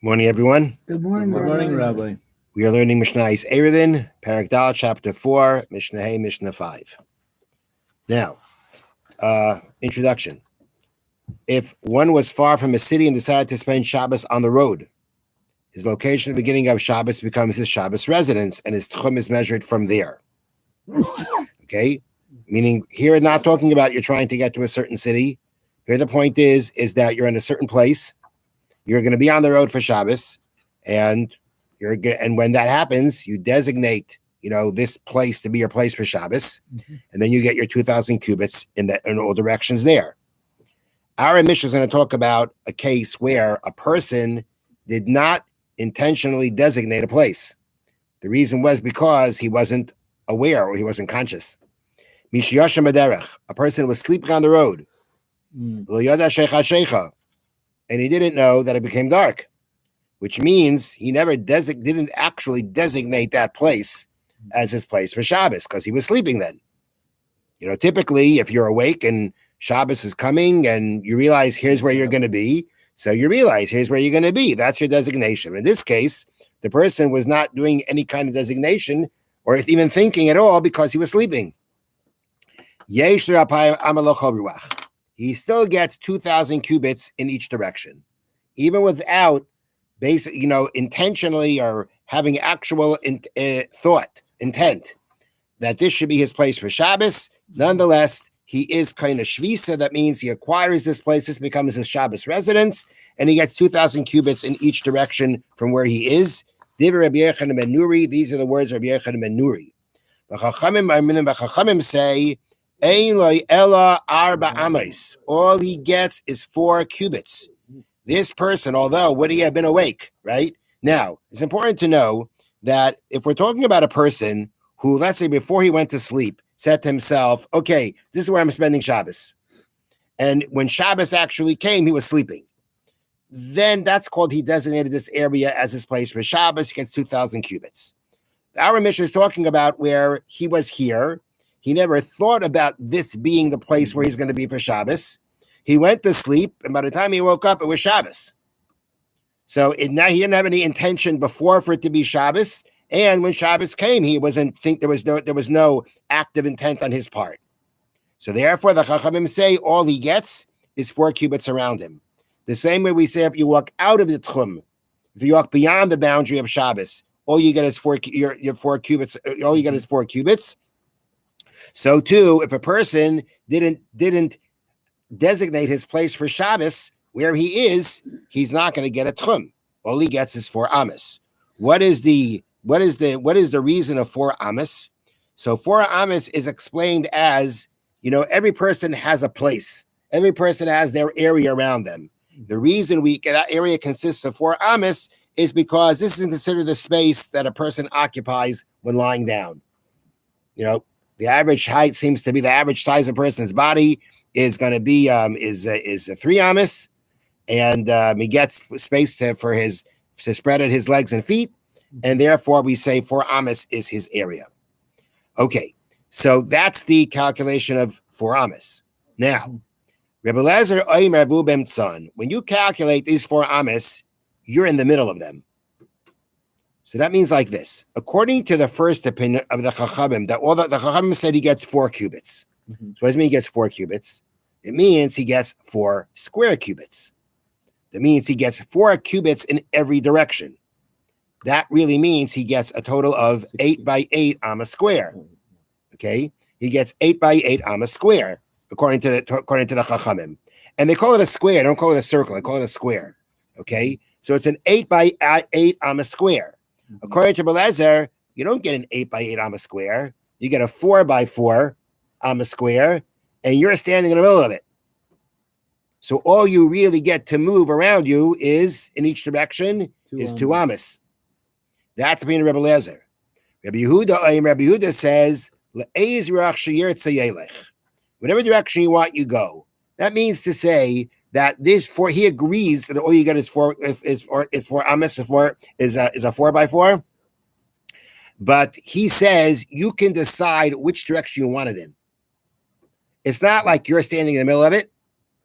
Morning, everyone. Good morning, Good morning, Rabbi. Rabbi. We are learning Mishnah's Erevin, Parak Dal, Chapter 4, Mishnah Hey, Mishnah 5. Now, introduction. If one was far from a city and decided to spend Shabbos on the road, his location at the beginning of Shabbos becomes his Shabbos residence, and his tchum is measured from there. Okay? Meaning, here we're not talking about you're trying to get to a certain city. Here the point is that you're in a certain place. You're going to be on the road for Shabbos, and when that happens, you designate, this place to be your place for Shabbos, and then you get your 2,000 cubits in all directions there. Our Mishna is going to talk about a case where a person did not intentionally designate a place. The reason was because he wasn't aware or he wasn't conscious. Mishiyasha Maderech, a person was sleeping on the road. And he didn't know that it became dark, which means he never didn't actually designate that place as his place for Shabbos because he was sleeping then. Typically, if you're awake and Shabbos is coming and you realize here's where you're going to be, so you realize here's where you're going to be. That's your designation. In this case, the person was not doing any kind of designation or even thinking at all because he was sleeping. He still gets 2,000 cubits in each direction, even without intentionally or having actual intent that this should be his place for Shabbos. Nonetheless, he is kind of shvisa. That means he acquires this place. This becomes his Shabbos residence, and he gets 2,000 cubits in each direction from where he is. These are the words of Rabbi Yochanan ben Nuri. The Chachamim say, all he gets is 4 cubits. This person, although would he have been awake, right? Now, it's important to know that if we're talking about a person who, let's say before he went to sleep, said to himself, okay, this is where I'm spending Shabbos. And when Shabbos actually came, he was sleeping. Then that's called, he designated this area as his place for Shabbos. He gets 2,000 cubits. Our Mishna is talking about where he was here. He never thought about this being the place where he's going to be for Shabbos. He went to sleep, and by the time he woke up, it was Shabbos. So now he didn't have any intention before for it to be Shabbos. And when Shabbos came, he wasn't there was no active intent on his part. So therefore, the Chachamim say all he gets is 4 cubits around him. The same way we say if you walk out of the Tchum, if you walk beyond the boundary of Shabbos, all you get is 4 cubits. All you get is 4 cubits. So too, if a person didn't designate his place for Shabbos where he is, he's not going to get a tchum. All he gets is 4 amas. What is the reason of 4 amas? So 4 amas is explained as, every person has a place. Every person has their area around them. The reason that area consists of 4 amas is because this is considered the space that a person occupies when lying down. The average height seems to be the average size of a person's body is going to be is 3 amas, and he gets space to spread out his legs and feet, and therefore we say 4 amas is his area. Okay, so that's the calculation of 4 amas. Now, Rebbe Lezer Oimer Vu Bemtzon, when you calculate these 4 amas, you're in the middle of them. So that means like this. According to the first opinion of the Chachamim, that all the Chachamim said he gets 4 cubits. Mm-hmm. So what does it mean he gets 4 cubits? It means he gets 4 square cubits. That means he gets 4 cubits in every direction. That really means he gets a total of 8 by 8 amma square. Okay? He gets 8 by 8 amma square, according to the Chachamim. And they call it a square. They don't call it a circle. They call it a square. Okay? So it's an 8 by 8 amma square. According to Belezer, you don't get an 8 by 8 amma square. You get a 4 by 4 amma square, and you're standing in the middle of it. So all you really get to move around you is, in each direction, is 2 amas. That's the opinion of Rebbe Lezer. Rabbi Yehuda says, whatever direction you want, you go. That means to say that he agrees that all you get is 4 amas, is a 4 by 4. But he says you can decide which direction you want it in. It's not like you're standing in the middle of it.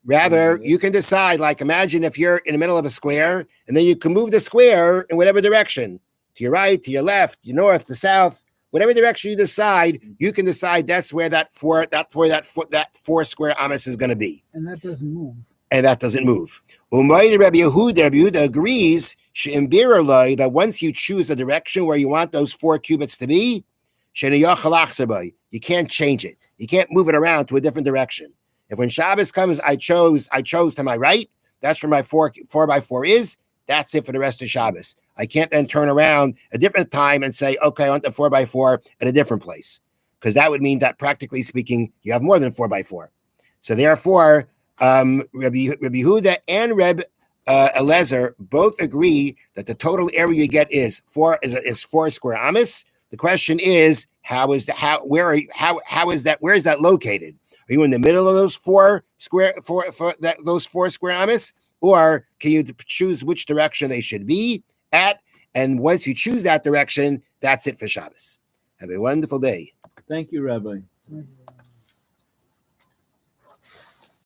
Rather, you can decide, like imagine if you're in the middle of a square, and then you can move the square in whatever direction, to your right, to your left, your north, the south, whatever direction you decide, you can decide that's where that four square amas is going to be. And that doesn't move. Rabbi Yehuda agrees that once you choose a direction where you want those 4 cubits to be, you can't change it. You can't move it around to a different direction. If when Shabbos comes, I chose to my right, that's where my 4x4 is, that's it for the rest of Shabbos. I can't then turn around a different time and say, okay, I want the 4x4 at a different place. Because that would mean that practically speaking, you have more than 4x4. So therefore, Rabbi Yehuda and Reb Eliezer both agree that the total area you get is 4 square amas. The question is, where is that located? Are you in the middle of those 4 square amas, or can you choose which direction they should be at? And once you choose that direction, that's it for Shabbos. Have a wonderful day. Thank you, Rabbi.